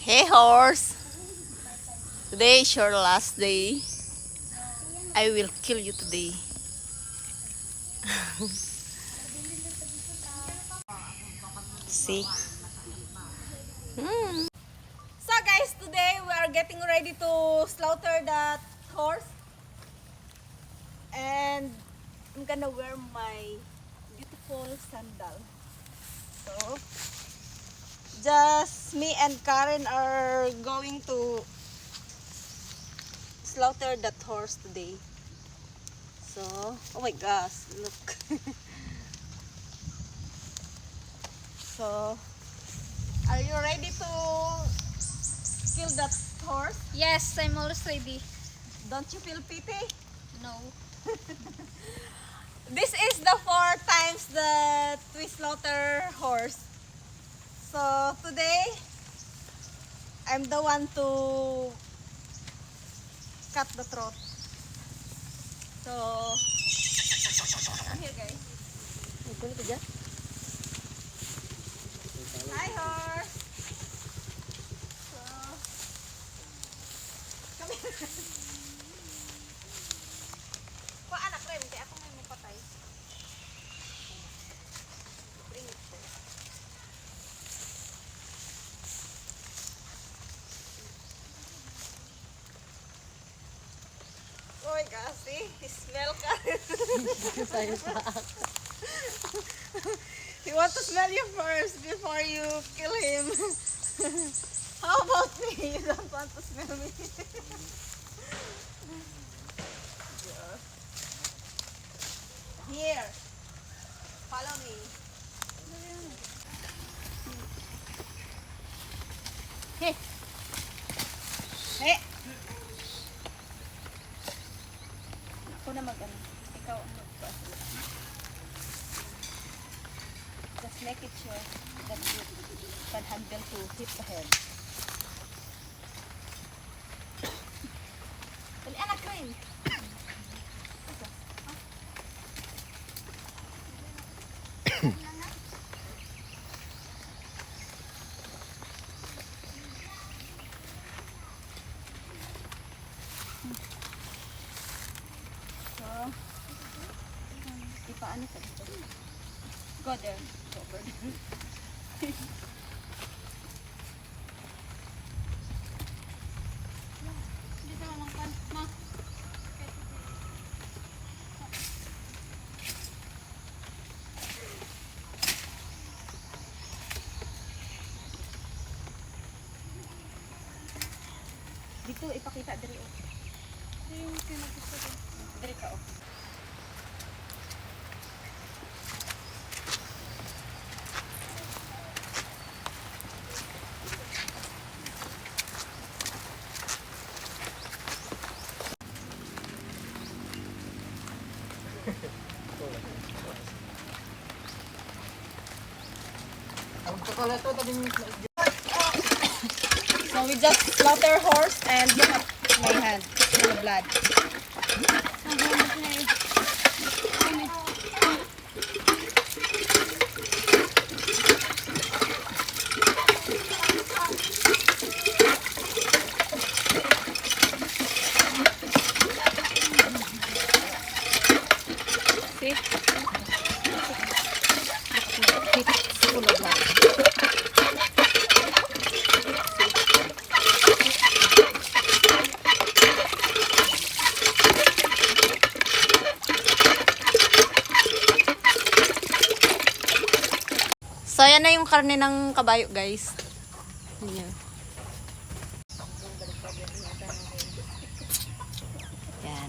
Hey horse, today is your last day. I will kill you today. See? So guys, today we are getting ready to slaughter that horse. And I'm gonna wear my beautiful sandal. So, just me and Karen are going to slaughter that horse today. So, oh my gosh, look. So, are you ready to kill that horse? Yes, I'm always ready. Don't you feel pity? No. This is the 4 times that we slaughter horse. So, today, I'm the one to cut the throat. So, I'm here guys. Hi horse! So, come here. Kung anak rin, kaya ako ngayon may patay. Bring it there. Oh my gosh, see? Smell ka. You want to smell you first before you kill him. How about me? You don't want to smell me? Here. Follow me. Hey. Hey. Ako na mag-ano. Ikaw ang mag-ano. Just make it sure that you can handle to hit the head. Dali, anak rin. So, ipaano ka dito? Go there. Go over there. Dito na lang pan. Ma. Dito, ipakita diri. Ito yung pinagusto ko. Diri ka, oh. So we just slaughter horse and look at my hand full of blood. See? It's full of blood. So, yan na yung karne ng kabayo, guys. Yan. Yan.